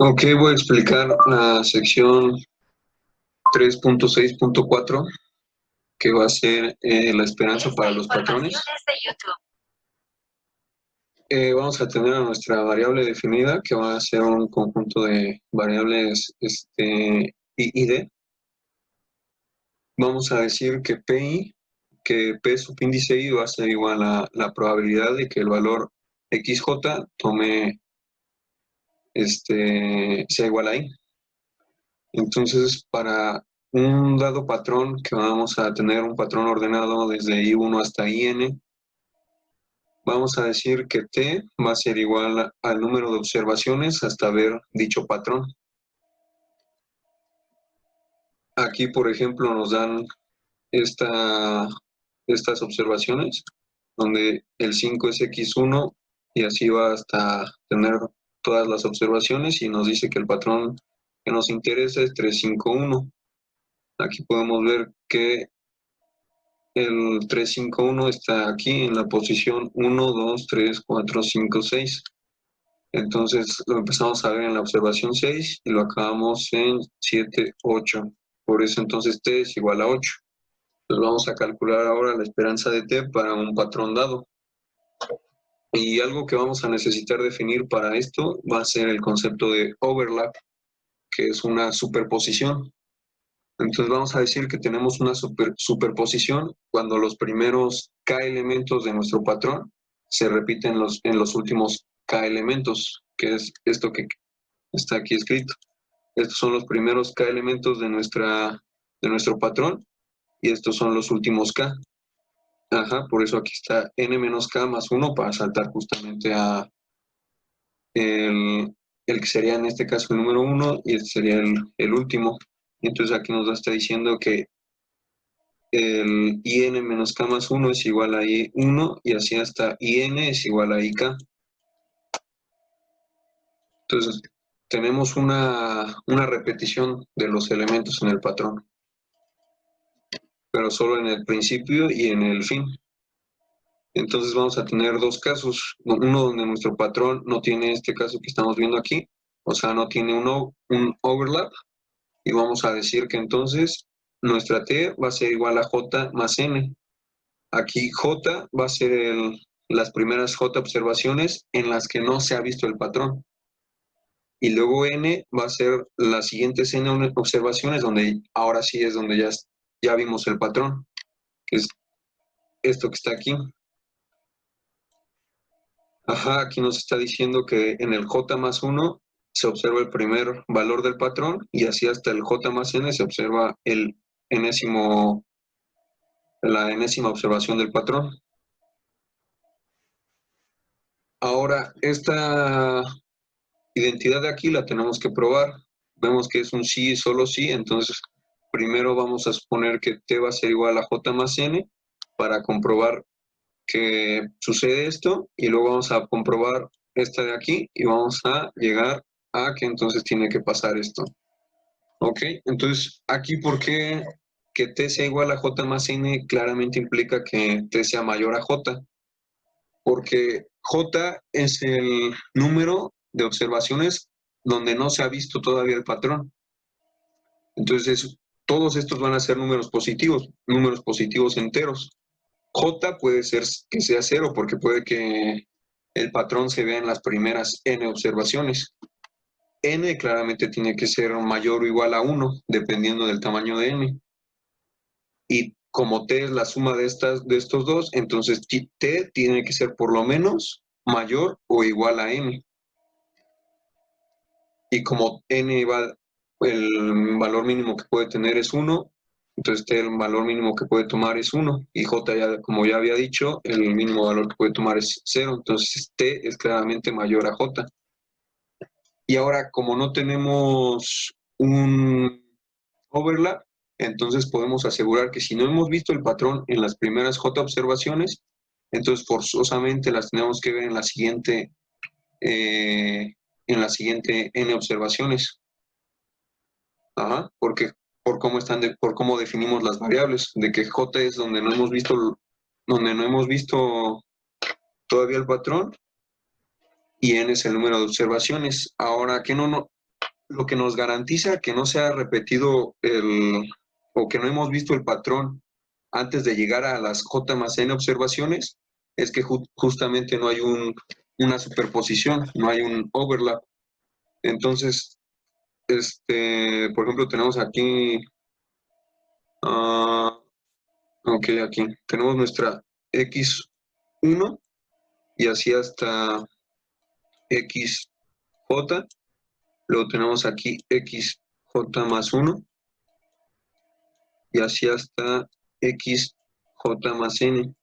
Ok, voy a explicar la sección 3.6.4 que va a ser la esperanza para los patrones. Vamos a tener a nuestra variable definida que va a ser un conjunto de variables I y D. Vamos a decir que P subíndice I va a ser igual a la probabilidad de que el valor XJ sea igual a I. Entonces, para un dado patrón que vamos a tener un patrón ordenado desde I1 hasta IN, vamos a decir que T va a ser igual al número de observaciones hasta ver dicho patrón. Aquí, por ejemplo, nos dan estas observaciones, donde el 5 es X1 y así va hasta tener todas las observaciones y nos dice que el patrón que nos interesa es 351. Aquí podemos ver que el 351 está aquí en la posición 1, 2, 3, 4, 5, 6. Entonces lo empezamos a ver en la observación 6 y lo acabamos en 7, 8. Por eso entonces T es igual a 8. Entonces vamos a calcular ahora la esperanza de T para un patrón dado. Y algo que vamos a necesitar definir para esto va a ser el concepto de overlap, que es una superposición. Entonces vamos a decir que tenemos una superposición cuando los primeros K elementos de nuestro patrón se repiten en los últimos K elementos, que es esto que está aquí escrito. Estos son los primeros K elementos de nuestro patrón y estos son los últimos K. Ajá, por eso aquí está n menos K más 1 para saltar justamente a el que sería en este caso el número 1 y este sería el último. Entonces aquí nos está diciendo que el IN menos K más 1 es igual a I1 y así hasta IN es igual a IK. Entonces, tenemos una repetición de los elementos en el patrón, pero solo en el principio y en el fin. Entonces vamos a tener dos casos, uno donde nuestro patrón no tiene este caso que estamos viendo aquí, o sea, no tiene un overlap, y vamos a decir que entonces nuestra T va a ser igual a J más N. Aquí J va a ser las primeras J observaciones en las que no se ha visto el patrón. Y luego N va a ser las siguientes N observaciones donde ahora sí es donde ya vimos el patrón, que es esto que está aquí. Ajá, aquí nos está diciendo que en el J más 1 se observa el primer valor del patrón y así hasta el J más N se observa la enésima observación del patrón. Ahora, esta identidad de aquí la tenemos que probar. Vemos que es un sí y solo sí, entonces primero vamos a suponer que T va a ser igual a J más N para comprobar que sucede esto y luego vamos a comprobar esta de aquí y vamos a llegar a que entonces tiene que pasar esto. Ok, entonces aquí ¿por qué que T sea igual a J más N claramente implica que T sea mayor a J? Porque J es el número de observaciones donde no se ha visto todavía el patrón. Entonces, todos estos van a ser números positivos enteros. J puede ser que sea 0 porque puede que el patrón se vea en las primeras n observaciones. N claramente tiene que ser mayor o igual a 1, dependiendo del tamaño de n. Y como T es la suma de estos dos, entonces T tiene que ser por lo menos mayor o igual a n. Y como n el valor mínimo que puede tener es 1, entonces T el valor mínimo que puede tomar es 1. Y J, como ya había dicho, el mínimo valor que puede tomar es 0. Entonces T es claramente mayor a J. Y ahora, como no tenemos un overlap, entonces podemos asegurar que si no hemos visto el patrón en las primeras J observaciones, entonces forzosamente las tenemos que ver en la siguiente N observaciones. Ajá, porque por cómo definimos las variables, de que J es donde no hemos visto todavía el patrón y N es el número de observaciones. Ahora, ¿qué no lo que nos garantiza que no se ha repetido o que no hemos visto el patrón antes de llegar a las J más N observaciones es que justamente no hay una superposición, no hay un overlap. Entonces, por ejemplo, tenemos aquí, ok, aquí tenemos nuestra X1 y así hasta XJ. Luego tenemos aquí XJ más 1 y así hasta XJ más N.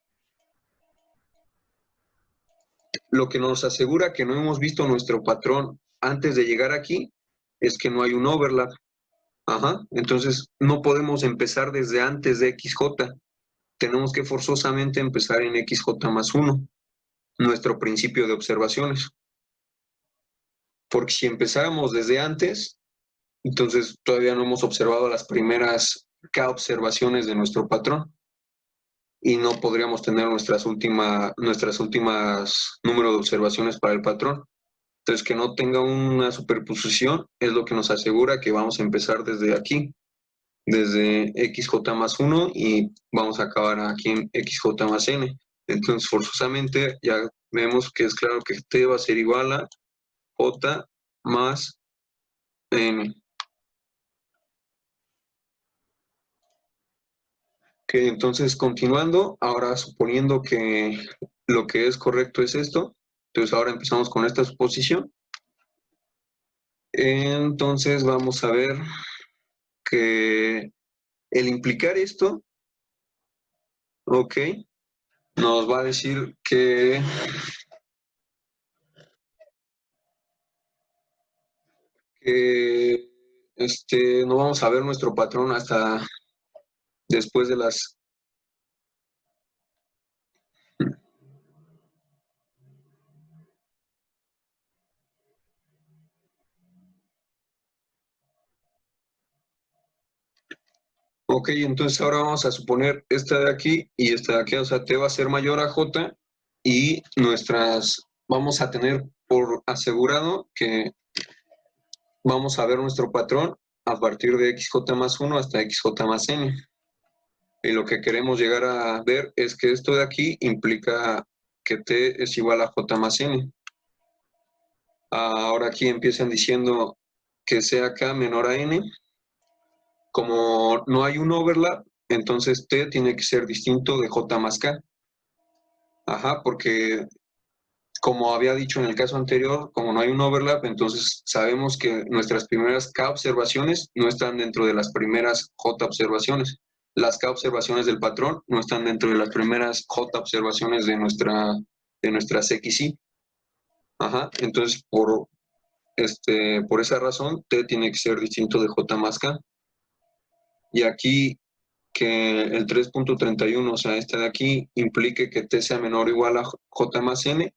Lo que nos asegura que no hemos visto nuestro patrón antes de llegar aquí es que no hay un overlap. Ajá, entonces no podemos empezar desde antes de XJ. Tenemos que forzosamente empezar en XJ más 1, nuestro principio de observaciones. Porque si empezáramos desde antes, entonces todavía no hemos observado las primeras K observaciones de nuestro patrón y no podríamos tener nuestras últimas número de observaciones para el patrón. Entonces, que no tenga una superposición es lo que nos asegura que vamos a empezar desde aquí, desde XJ más 1 y vamos a acabar aquí en XJ más N. Entonces, forzosamente ya vemos que es claro que T va a ser igual a J más N. Ok, entonces continuando, ahora suponiendo que lo que es correcto es esto, entonces ahora empezamos con esta suposición. Entonces vamos a ver que el implicar esto, ok, nos va a decir que no vamos a ver nuestro patrón hasta después de las... Ok, entonces ahora vamos a suponer esta de aquí y esta de aquí, o sea, T va a ser mayor a J y vamos a tener por asegurado que vamos a ver nuestro patrón a partir de XJ más 1 hasta XJ más N. Y lo que queremos llegar a ver es que esto de aquí implica que T es igual a J más N. Ahora aquí empiezan diciendo que sea K menor a N. Como no hay un overlap, entonces T tiene que ser distinto de J más K. Ajá, porque como había dicho en el caso anterior, como no hay un overlap, entonces sabemos que nuestras primeras K observaciones no están dentro de las primeras J observaciones. Las K observaciones del patrón no están dentro de las primeras J observaciones de nuestras XY. Ajá, entonces por esa razón T tiene que ser distinto de J más K. Y aquí que el 3.31, o sea, este de aquí, implique que T sea menor o igual a J más N,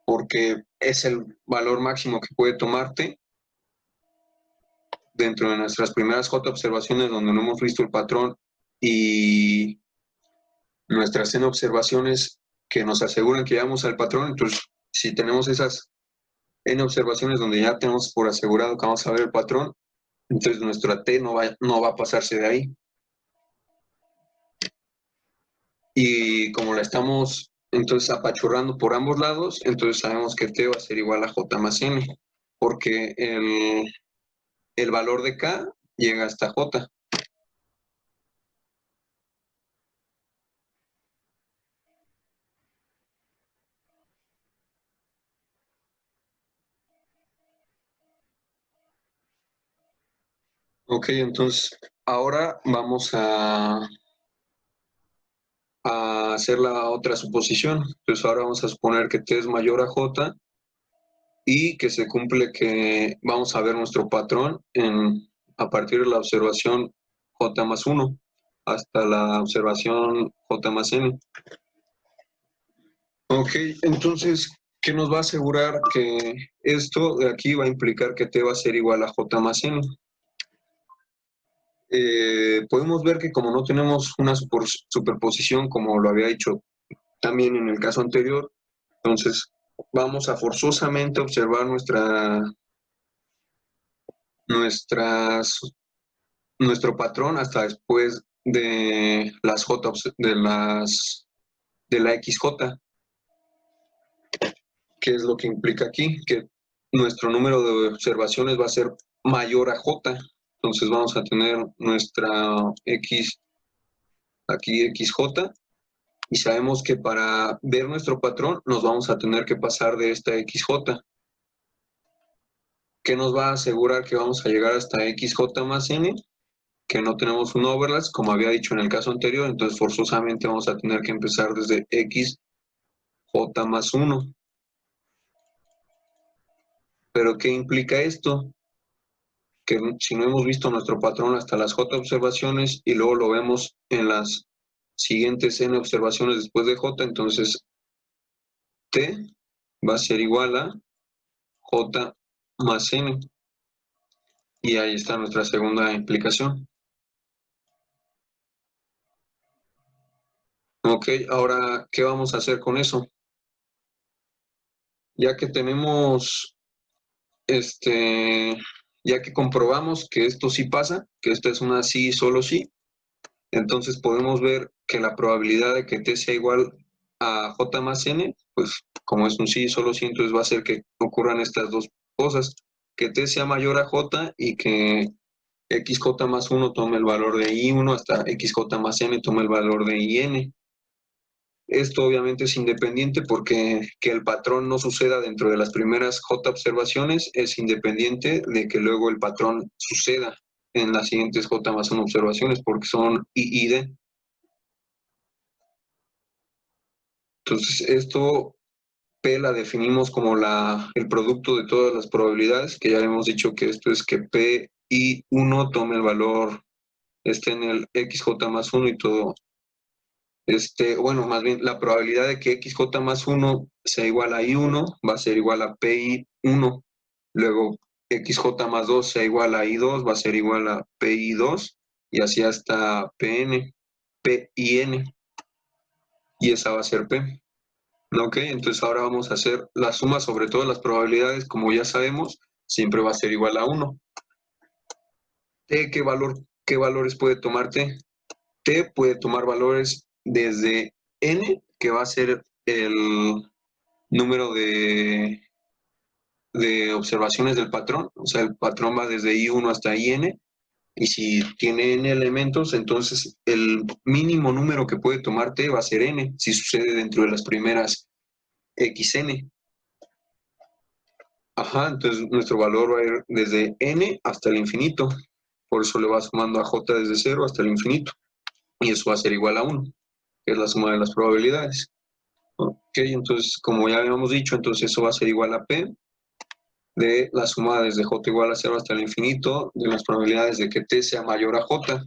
porque es el valor máximo que puede tomar T dentro de nuestras primeras J observaciones donde no hemos visto el patrón y nuestras N observaciones que nos aseguran que llegamos al patrón. Entonces, si tenemos esas N observaciones donde ya tenemos por asegurado que vamos a ver el patrón, entonces nuestra T no va a pasarse de ahí. Y como la estamos entonces apachurrando por ambos lados, entonces sabemos que T va a ser igual a J más N, porque el valor de K llega hasta J. Ok, entonces ahora vamos a hacer la otra suposición. Entonces ahora vamos a suponer que T es mayor a J y que se cumple que vamos a ver nuestro patrón a partir de la observación J más 1 hasta la observación J más N. Ok, entonces, ¿qué nos va a asegurar que esto de aquí va a implicar que T va a ser igual a J más N? Podemos ver que como no tenemos una superposición como lo había dicho también en el caso anterior, entonces vamos a forzosamente observar nuestro patrón hasta después de las J, de la XJ. ¿Qué es lo que implica aquí? Que nuestro número de observaciones va a ser mayor a J. Entonces vamos a tener nuestra X, aquí XJ, y sabemos que para ver nuestro patrón nos vamos a tener que pasar de esta XJ. ¿Qué nos va a asegurar que vamos a llegar hasta XJ más N? Que no tenemos un overlap, como había dicho en el caso anterior, entonces forzosamente vamos a tener que empezar desde XJ más 1. ¿Pero qué implica esto? Que si no hemos visto nuestro patrón hasta las J observaciones y luego lo vemos en las siguientes N observaciones después de J, entonces T va a ser igual a J más N. Y ahí está nuestra segunda implicación. Ok, ahora, ¿qué vamos a hacer con eso? Ya que tenemos, ya que comprobamos que esto sí pasa, que esta es una sí, solo sí, entonces podemos ver que la probabilidad de que T sea igual a J más N, pues como es un sí, solo sí, entonces va a ser que ocurran estas dos cosas, que T sea mayor a J y que XJ más 1 tome el valor de I1 hasta XJ más N tome el valor de IN. Esto obviamente es independiente porque que el patrón no suceda dentro de las primeras J observaciones es independiente de que luego el patrón suceda en las siguientes J más 1 observaciones porque son I y D. Entonces esto P la definimos como el producto de todas las probabilidades, que ya hemos dicho que esto es que P I1 tome el valor, esté en el XJ más 1 y todo. Bueno, más bien la probabilidad de que XJ más 1 sea igual a I1 va a ser igual a PI1. Luego XJ más 2 sea igual a I2 va a ser igual a PI2 y así hasta PN, PIN. Y esa va a ser P. Ok, entonces ahora vamos a hacer la suma sobre todas las probabilidades, como ya sabemos, siempre va a ser igual a 1. T, qué valores puede tomar T? T puede tomar valores desde N, que va a ser el número de observaciones del patrón, o sea, el patrón va desde I1 hasta IN, y si tiene N elementos, entonces el mínimo número que puede tomar T va a ser N, si sucede dentro de las primeras XN. Ajá, entonces nuestro valor va a ir desde N hasta el infinito, por eso le va sumando a J desde 0 hasta el infinito, y eso va a ser igual a 1, que es la suma de las probabilidades. Ok, entonces como ya habíamos dicho, entonces eso va a ser igual a P de la suma desde J igual a 0 hasta el infinito de las probabilidades de que T sea mayor a J.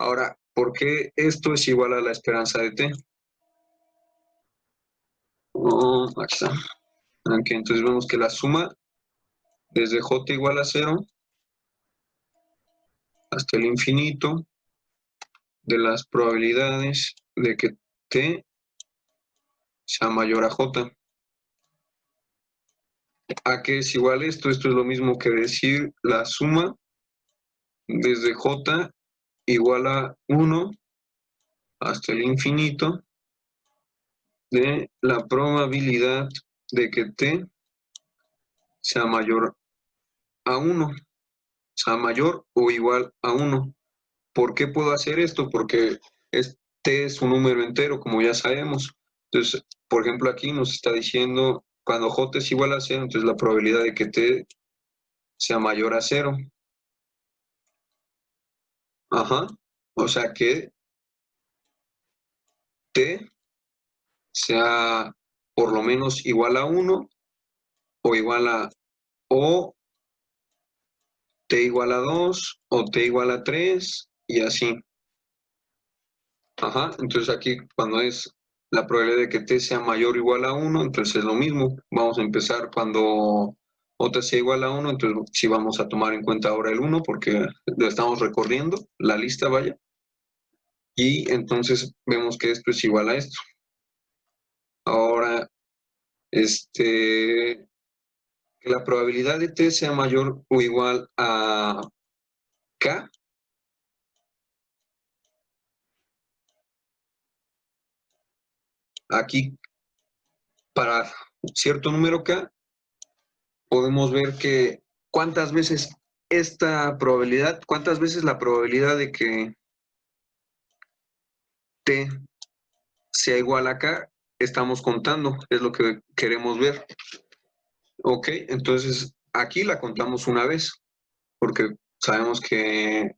Ahora, ¿por qué esto es igual a la esperanza de T? Aquí está. Okay, entonces vemos que la suma desde J igual a 0 hasta el infinito de las probabilidades de que T sea mayor a J. ¿A qué es igual esto? Esto es lo mismo que decir la suma desde J igual a 1 hasta el infinito de la probabilidad de que T sea mayor a 1, sea mayor o igual a 1. ¿Por qué puedo hacer esto? Porque T es un número entero, como ya sabemos. Entonces, por ejemplo, aquí nos está diciendo, cuando J es igual a 0, entonces la probabilidad de que T sea mayor a 0. Ajá. O sea que T sea por lo menos igual a 1 o igual a o T igual a 2 o T igual a 3 y así. Ajá, entonces aquí cuando es la probabilidad de que T sea mayor o igual a 1, entonces es lo mismo. Vamos a empezar cuando J sea igual a 1, entonces sí vamos a tomar en cuenta ahora el 1 porque lo estamos recorriendo, la lista vaya. Y entonces vemos que esto es igual a esto. Ahora, que la probabilidad de T sea mayor o igual a K, aquí para cierto número K, podemos ver que cuántas veces cuántas veces la probabilidad de que T sea igual a K, estamos contando, es lo que queremos ver. Ok, entonces aquí la contamos una vez, porque sabemos que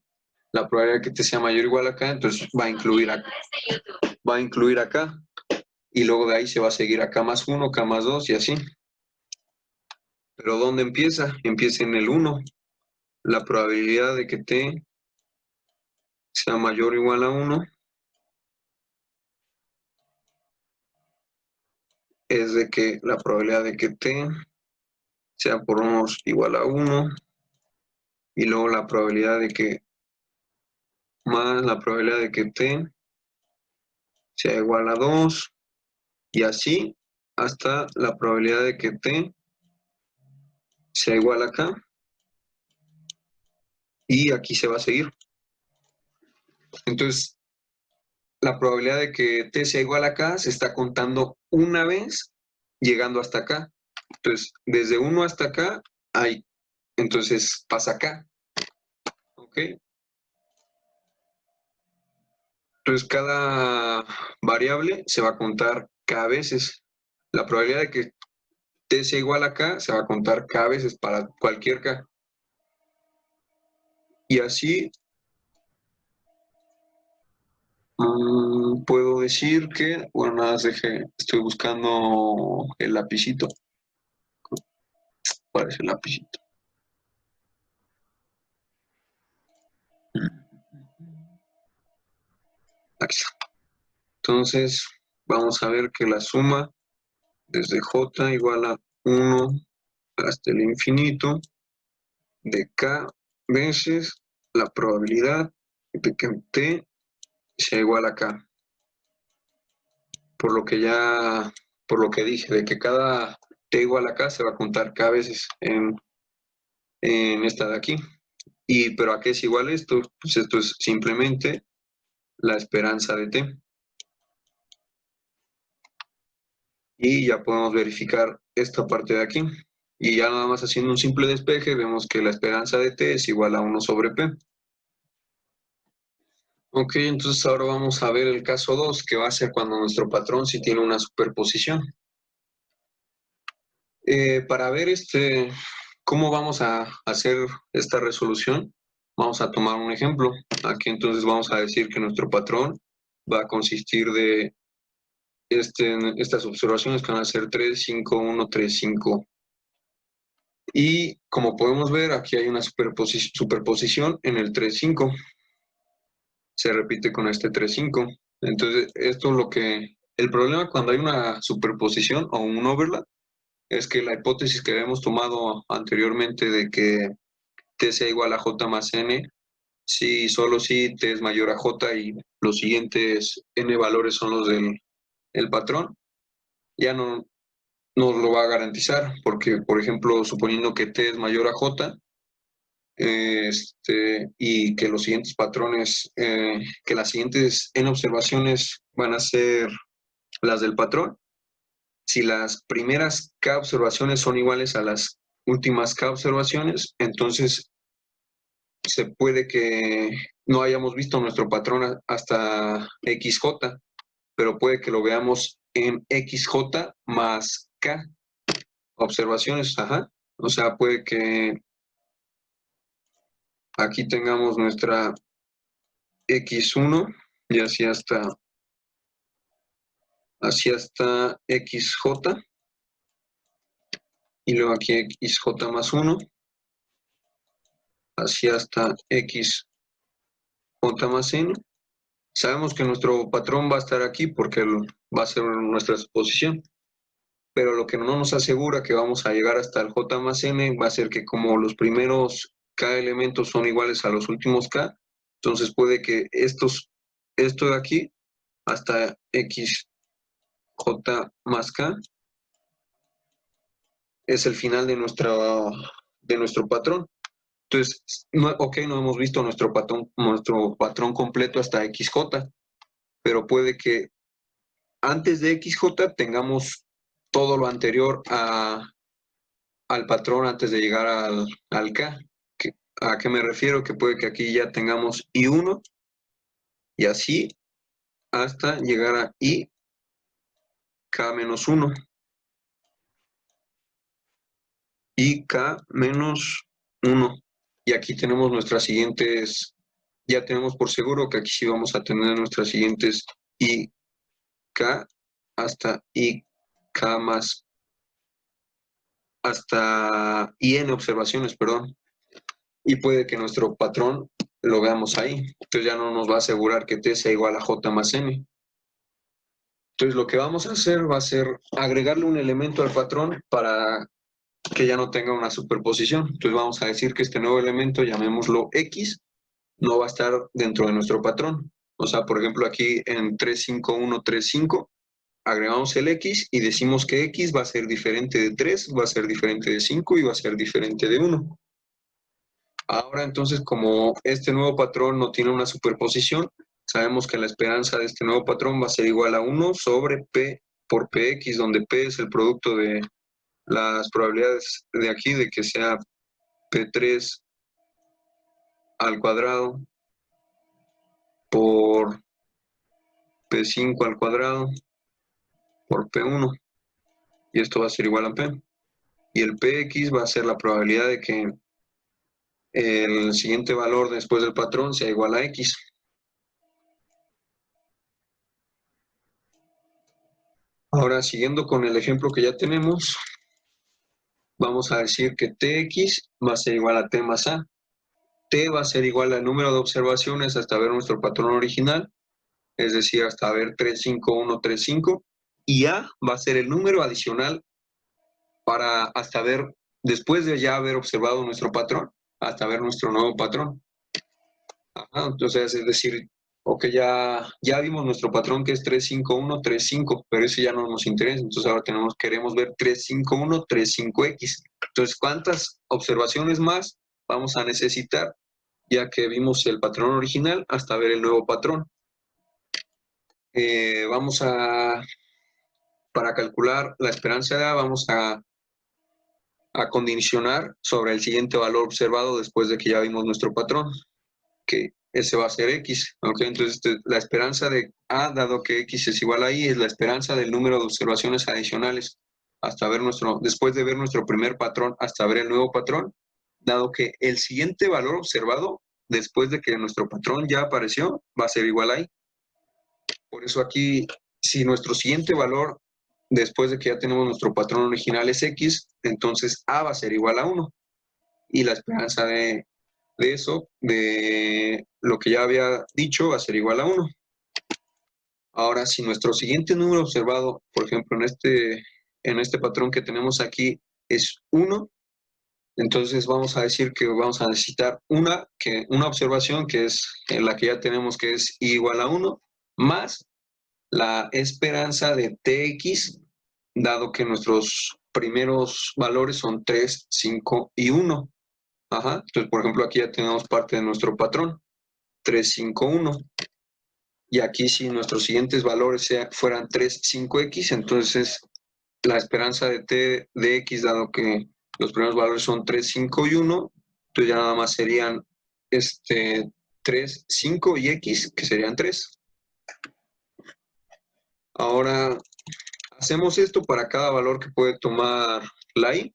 la probabilidad de que T sea mayor o igual a K, entonces va a incluir acá, y luego de ahí se va a seguir a K más 1, K más 2 y así. Pero ¿dónde empieza? Empieza en el 1. La probabilidad de que T sea mayor o igual a 1 es de que la probabilidad de que T sea por unos igual a 1, y luego la probabilidad de que más la probabilidad de que T sea igual a 2, y así hasta la probabilidad de que T sea igual a K, y aquí se va a seguir. Entonces, la probabilidad de que T sea igual a K se está contando una vez llegando hasta acá. Entonces, desde 1 hasta acá, hay. Entonces, pasa acá. ¿Ok? Entonces, cada variable se va a contar K veces. La probabilidad de que T sea igual a K se va a contar K veces para cualquier K. Y así puedo decir que, bueno, nada más estoy buscando el lapicito. ¿Cuál es el lapicito? Aquí está. Entonces, vamos a ver que la suma desde J igual a 1 hasta el infinito de K veces la probabilidad de que T sea igual a K. Por lo que dije, de que cada T igual a K se va a contar K veces en esta de aquí. ¿Pero a qué es igual esto? Pues esto es simplemente la esperanza de T. Y ya podemos verificar esta parte de aquí. Y ya nada más haciendo un simple despeje, vemos que la esperanza de T es igual a 1 sobre P. Ok, entonces ahora vamos a ver el caso 2, que va a ser cuando nuestro patrón sí tiene una superposición. Para ver cómo vamos a hacer esta resolución, vamos a tomar un ejemplo. Aquí entonces vamos a decir que nuestro patrón va a consistir de estas observaciones que van a ser 3, 5, 1, 3, 5. Y como podemos ver, aquí hay una superposición en el 3, 5. Se repite con este 3, 5. Entonces, esto es el problema cuando hay una superposición o un overlap es que la hipótesis que habíamos tomado anteriormente de que T sea igual a J más N, si solo si T es mayor a J y los siguientes N valores son los del patrón, ya no nos lo va a garantizar, porque, por ejemplo, suponiendo que T es mayor a J, y que los siguientes patrones, que las siguientes N observaciones van a ser las del patrón, si las primeras K observaciones son iguales a las últimas K observaciones, entonces se puede que no hayamos visto nuestro patrón hasta XJ, pero puede que lo veamos en XJ más K observaciones, ajá. O sea, puede que aquí tengamos nuestra X1 y así hasta XJ, y luego aquí XJ más 1, así hasta XJ más N. Sabemos que nuestro patrón va a estar aquí porque va a ser nuestra exposición, pero lo que no nos asegura que vamos a llegar hasta el J más N va a ser que como los primeros K elementos son iguales a los últimos K, entonces puede que esto de aquí hasta XJ más K es el final de nuestro patrón. Entonces, no hemos visto nuestro patrón completo hasta XJ, pero puede que antes de XJ tengamos todo lo anterior al patrón antes de llegar al K. ¿A qué me refiero? Que puede que aquí ya tengamos I1 y así hasta llegar a IK-1 y K-1. Y aquí tenemos nuestras siguientes, ya tenemos por seguro que aquí sí vamos a tener nuestras siguientes IK hasta IK más, hasta IN observaciones, perdón. Y puede que nuestro patrón lo veamos ahí. Entonces ya no nos va a asegurar que T sea igual a J más N. Entonces lo que vamos a hacer va a ser agregarle un elemento al patrón para que ya no tenga una superposición. Entonces vamos a decir que este nuevo elemento, llamémoslo X, no va a estar dentro de nuestro patrón. O sea, por ejemplo, aquí en 35135 agregamos el X y decimos que X va a ser diferente de 3, va a ser diferente de 5 y va a ser diferente de 1. Ahora entonces, como este nuevo patrón no tiene una superposición, sabemos que la esperanza de este nuevo patrón va a ser igual a 1 sobre P por Px, donde P es el producto de las probabilidades de aquí de que sea P3 al cuadrado por P5 al cuadrado por P1. Y esto va a ser igual a P. Y el Px va a ser la probabilidad de que el siguiente valor después del patrón sea igual a X. Ahora, siguiendo con el ejemplo que ya tenemos, vamos a decir que Tx va a ser igual a T más A. T va a ser igual al número de observaciones hasta ver nuestro patrón original, es decir, hasta ver 35135, y A va a ser el número adicional para hasta ver, después de ya haber observado nuestro patrón, hasta ver nuestro nuevo patrón. Ajá, entonces, es decir, ok, ya vimos nuestro patrón que es 35135, pero ese ya no nos interesa, entonces ahora queremos ver 35135X. Entonces, ¿cuántas observaciones más vamos a necesitar ya que vimos el patrón original hasta ver el nuevo patrón? Para calcular la esperanza de A, vamos a condicionar sobre el siguiente valor observado después de que ya vimos nuestro patrón, que ese va a ser X. ¿Okay? Entonces, la esperanza de A, dado que X es igual a Y, es la esperanza del número de observaciones adicionales hasta ver después de ver nuestro primer patrón hasta ver el nuevo patrón, dado que el siguiente valor observado después de que nuestro patrón ya apareció va a ser igual a Y. Por eso aquí, si nuestro siguiente valor después de que ya tenemos nuestro patrón original es X, entonces A va a ser igual a 1. Y la esperanza de eso, de lo que ya había dicho, va a ser igual a 1. Ahora, si nuestro siguiente número observado, por ejemplo, en este patrón que tenemos aquí, es 1, entonces vamos a decir que vamos a necesitar una observación que es la que ya tenemos, que es I igual a 1, más la esperanza de Tx, dado que nuestros primeros valores son 3, 5 y 1. Ajá. Entonces, por ejemplo, aquí ya tenemos parte de nuestro patrón, 3, 5, 1. Y aquí si nuestros siguientes valores fueran 3, 5x, entonces la esperanza de T de x, dado que los primeros valores son 3, 5 y 1, entonces ya nada más serían 3, 5 y x, que serían 3. Ahora, hacemos esto para cada valor que puede tomar la i.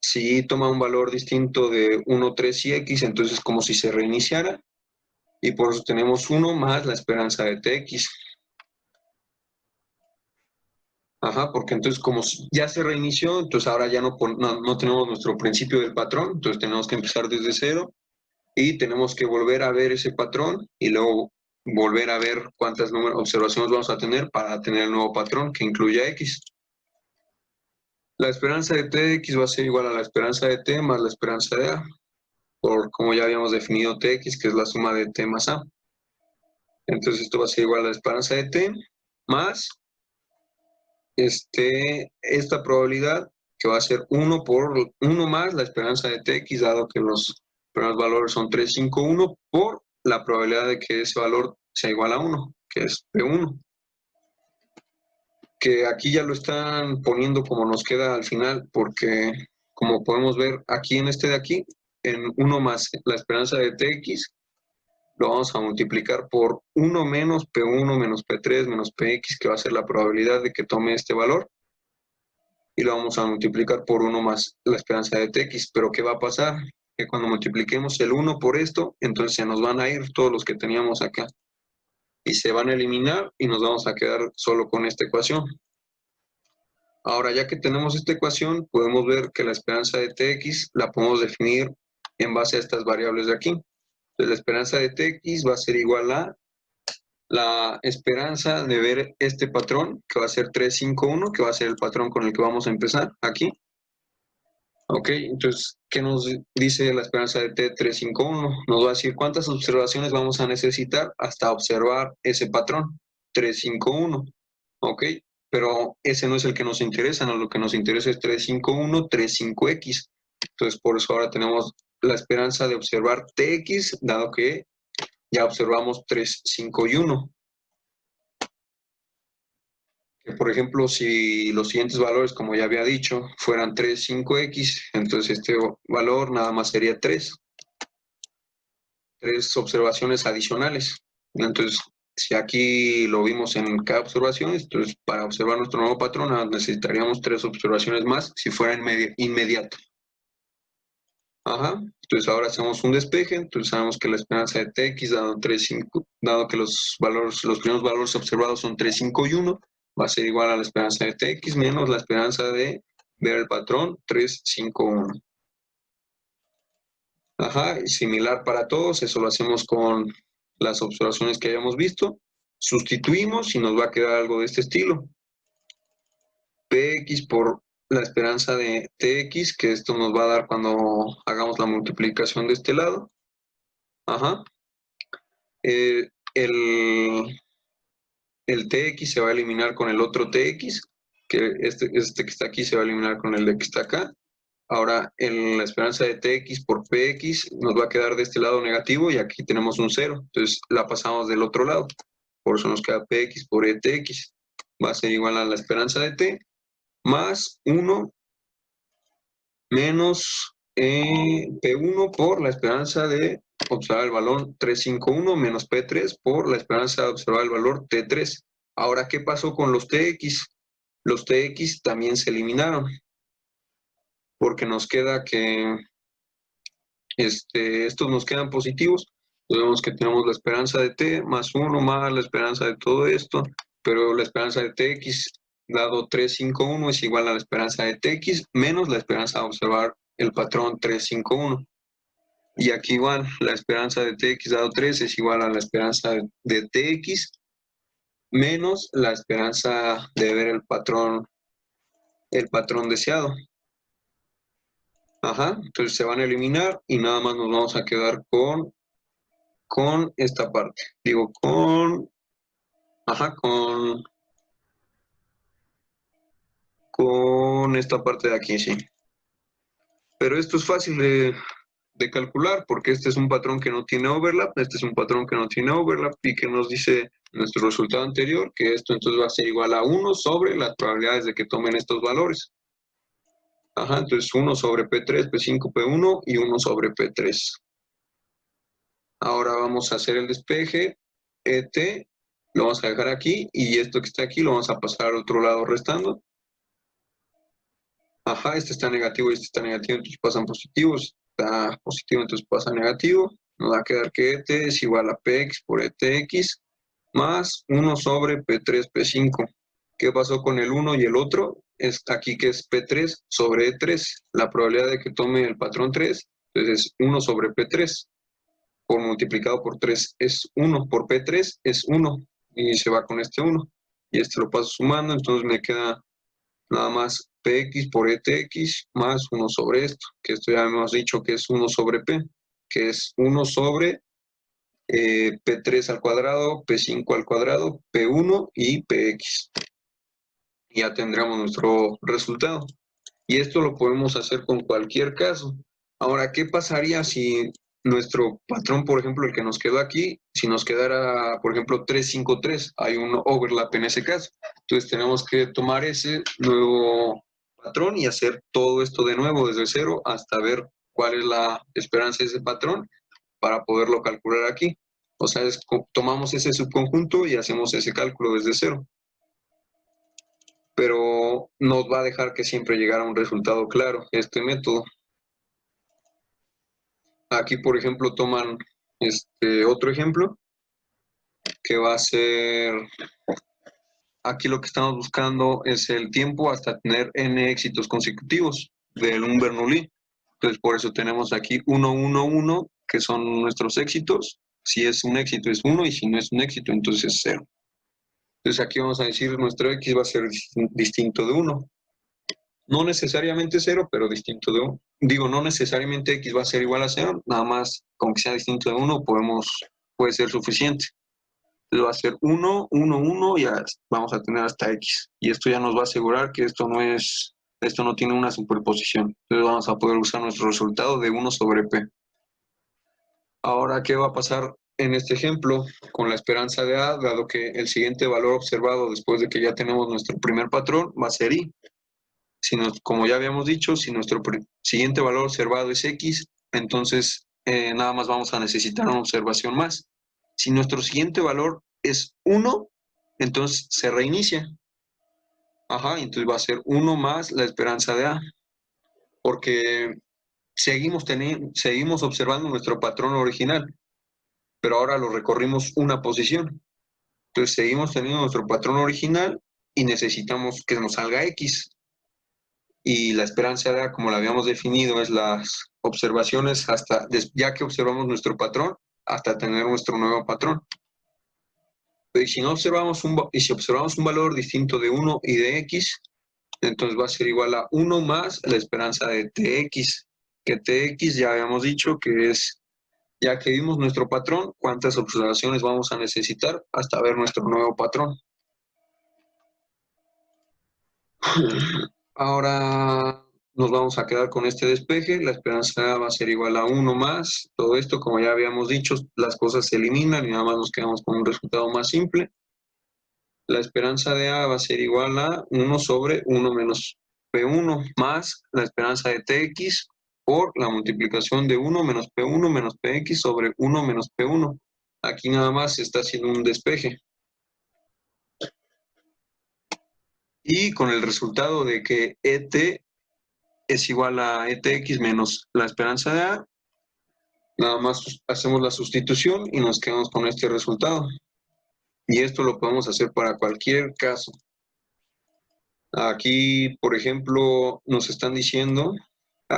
Si toma un valor distinto de 1, 3 y x, entonces es como si se reiniciara. Y por eso tenemos 1 más la esperanza de tx. Ajá, porque entonces como ya se reinició, entonces ahora ya no tenemos nuestro principio del patrón, entonces tenemos que empezar desde 0 y tenemos que volver a ver ese patrón y luego volver a ver cuántas observaciones vamos a tener para tener el nuevo patrón que incluya x. La esperanza de tx va a ser igual a la esperanza de t más la esperanza de a, por como ya habíamos definido tx, que es la suma de t más a. Entonces esto va a ser igual a la esperanza de t más esta probabilidad que va a ser 1 por 1 más la esperanza de Tx, dado que los primeros valores son 3, 5, 1, por la probabilidad de que ese valor sea igual a 1, que es P1. Que aquí ya lo están poniendo como nos queda al final, porque como podemos ver aquí en este de aquí, en 1 más la esperanza de Tx, lo vamos a multiplicar por 1 menos P1 menos P3 menos Px, que va a ser la probabilidad de que tome este valor, y lo vamos a multiplicar por 1 más la esperanza de Tx. Pero ¿qué va a pasar? Que cuando multipliquemos el 1 por esto, entonces se nos van a ir todos los que teníamos acá, y se van a eliminar, y nos vamos a quedar solo con esta ecuación. Ahora, ya que tenemos esta ecuación, podemos ver que la esperanza de Tx la podemos definir en base a estas variables de aquí. Entonces, la esperanza de Tx va a ser igual a la esperanza de ver este patrón, que va a ser 3, 5, 1, que va a ser el patrón con el que vamos a empezar aquí. Ok, entonces, ¿qué nos dice la esperanza de T 3, 5, 1? Nos va a decir cuántas observaciones vamos a necesitar hasta observar ese patrón, 3, 5, 1. Ok, pero ese no es el que nos interesa, no, lo que nos interesa es 3, 5, 1, 3, 5x. Entonces, por eso ahora tenemos la esperanza de observar Tx, dado que ya observamos 3, 5 y 1. Que, por ejemplo, si los siguientes valores, como ya había dicho, fueran 3, 5x, entonces este valor nada más sería 3 observaciones adicionales. Entonces, si aquí lo vimos en cada observación, entonces para observar nuestro nuevo patrón necesitaríamos 3 observaciones más si fuera inmediato. Ajá. Entonces ahora hacemos un despeje, entonces sabemos que la esperanza de Tx, dado que los primeros valores observados son 3, 5 y 1, va a ser igual a la esperanza de Tx menos la esperanza de ver el patrón 3, 5, 1. Ajá, y similar para todos, eso lo hacemos con las observaciones que hayamos visto. Sustituimos y nos va a quedar algo de este estilo. Px por la esperanza de Tx, que esto nos va a dar cuando hagamos la multiplicación de este lado. Ajá. El Tx se va a eliminar con el otro Tx, que este que está aquí se va a eliminar con el de que está acá. Ahora, la esperanza de Tx por Px nos va a quedar de este lado negativo y aquí tenemos un 0. Entonces la pasamos del otro lado. Por eso nos queda Px por Etx. Va a ser igual a la esperanza de T más 1 menos P1 por la esperanza de observar el valor 351 menos P3 por la esperanza de observar el valor T3. Ahora, ¿qué pasó con los Tx? Los Tx también se eliminaron, porque nos queda que estos nos quedan positivos. Entonces vemos que tenemos la esperanza de T más 1 más la esperanza de todo esto, pero la esperanza de Tx dado 3, 5, 1 es igual a la esperanza de Tx menos la esperanza de observar el patrón 3, 5, 1. Y aquí igual, la esperanza de Tx dado 3 es igual a la esperanza de Tx menos la esperanza de ver el patrón deseado. Ajá, entonces se van a eliminar y nada más nos vamos a quedar con esta parte. Digo, con esta parte de aquí, sí. Pero esto es fácil de calcular porque este es un patrón que no tiene overlap, este es un patrón que no tiene overlap y que nos dice nuestro resultado anterior que esto entonces va a ser igual a 1 sobre las probabilidades de que tomen estos valores. Ajá, entonces 1 sobre P3, P5, P1 y 1 sobre P3. Ahora vamos a hacer el despeje. ET lo vamos a dejar aquí y esto que está aquí lo vamos a pasar al otro lado restando. Ajá, este está negativo y este está negativo, entonces pasan positivos. Está positivo, entonces pasa negativo. Nos va a quedar que ET es igual a Px por ETx más 1 sobre P3, P5. ¿Qué pasó con el 1 y el otro? Es aquí que es P3 sobre E3. La probabilidad de que tome el patrón 3, entonces es 1 sobre P3. Por multiplicado por 3 es 1, por P3 es 1, y se va con este 1. Y este lo paso sumando, entonces me queda nada más Px por Etx más 1 sobre esto, que esto ya hemos dicho que es 1 sobre P, que es 1 sobre P3 al cuadrado, P5 al cuadrado, P1 y Px. y ya tendremos nuestro resultado. Y esto lo podemos hacer con cualquier caso. Ahora, ¿qué pasaría si nuestro patrón, por ejemplo, el que nos quedó aquí, si nos quedara, por ejemplo, 353, hay un overlap en ese caso? Entonces tenemos que tomar ese nuevo patrón y hacer todo esto de nuevo desde cero hasta ver cuál es la esperanza de ese patrón para poderlo calcular aquí. O sea, tomamos ese subconjunto y hacemos ese cálculo desde cero. Pero nos va a dejar que siempre llegara a un resultado claro este método. Aquí, por ejemplo, toman otro ejemplo que va a ser, aquí lo que estamos buscando es el tiempo hasta tener n éxitos consecutivos de un Bernoulli. Entonces, por eso tenemos aquí 1, 1, 1, que son nuestros éxitos. Si es un éxito es 1 y si no es un éxito entonces es 0. Entonces aquí vamos a decir nuestro x va a ser distinto de 1. No necesariamente 0, pero distinto de 1. Digo, no necesariamente x va a ser igual a 0, nada más con que sea distinto de 1 puede ser suficiente. Entonces va a ser 1, 1, 1 y ya vamos a tener hasta x. Y esto ya nos va a asegurar que esto no tiene una superposición. Entonces vamos a poder usar nuestro resultado de 1 sobre p. Ahora, ¿qué va a pasar en este ejemplo con la esperanza de A, dado que el siguiente valor observado después de que ya tenemos nuestro primer patrón va a ser I? Como ya habíamos dicho, si nuestro siguiente valor observado es X, entonces nada más vamos a necesitar una observación más. Si nuestro siguiente valor es 1, entonces se reinicia. Entonces va a ser 1 más la esperanza de A. Porque seguimos observando nuestro patrón original, pero ahora lo recorrimos una posición. Entonces seguimos teniendo nuestro patrón original y necesitamos que nos salga X. Y la esperanza de A, como la habíamos definido, es las observaciones ya que observamos nuestro patrón, hasta tener nuestro nuevo patrón. Y si observamos un valor distinto de 1 y de X, entonces va a ser igual a 1 más la esperanza de Tx, que Tx ya habíamos dicho que es, ya que vimos nuestro patrón, cuántas observaciones vamos a necesitar hasta ver nuestro nuevo patrón. Ahora nos vamos a quedar con este despeje, la esperanza va a ser igual a 1 más, todo esto como ya habíamos dicho, las cosas se eliminan y nada más nos quedamos con un resultado más simple. La esperanza de A va a ser igual a 1 sobre 1 menos P1 más la esperanza de Tx por la multiplicación de 1 menos P1 menos Px sobre 1 menos P1. Aquí nada más se está haciendo un despeje. Y con el resultado de que ET es igual a ETX menos la esperanza de A, nada más hacemos la sustitución y nos quedamos con este resultado. Y esto lo podemos hacer para cualquier caso. Aquí, por ejemplo, nos están diciendo,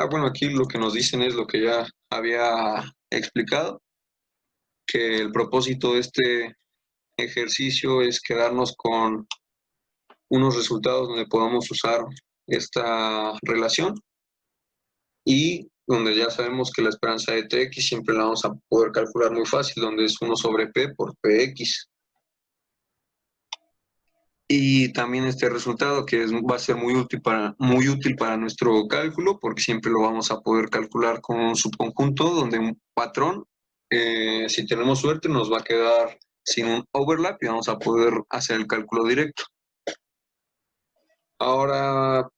bueno, aquí lo que nos dicen es lo que ya había explicado, que el propósito de este ejercicio es quedarnos con unos resultados donde podamos usar esta relación y donde ya sabemos que la esperanza de Tx siempre la vamos a poder calcular muy fácil, donde es 1 sobre P por Px. Y también este resultado que va a ser muy útil para nuestro cálculo, porque siempre lo vamos a poder calcular con un subconjunto donde un patrón, si tenemos suerte, nos va a quedar sin un overlap y vamos a poder hacer el cálculo directo. Ahora,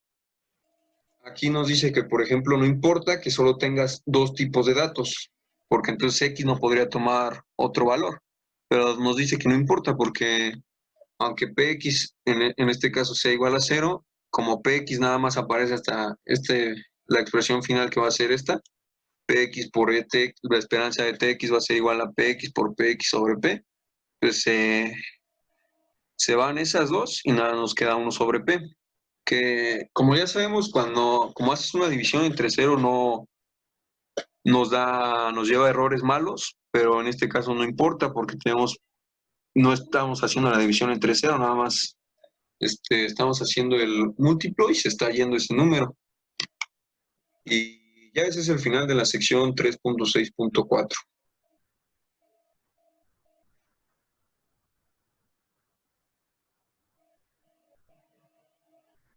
aquí nos dice que, por ejemplo, no importa que solo tengas dos tipos de datos, porque entonces X no podría tomar otro valor, pero nos dice que no importa porque aunque Px en este caso sea igual a 0, como Px nada más aparece hasta la expresión final que va a ser esta, Px por ET, la esperanza de Tx va a ser igual a Px por Px sobre P, entonces se van esas dos y nada nos queda 1 sobre P, que como ya sabemos, como haces una división entre 0 nos lleva a errores malos, pero en este caso no importa porque no estamos haciendo la división entre 0, nada más estamos haciendo el múltiplo y se está yendo ese número. Y ya ese es el final de la sección 3.6.4.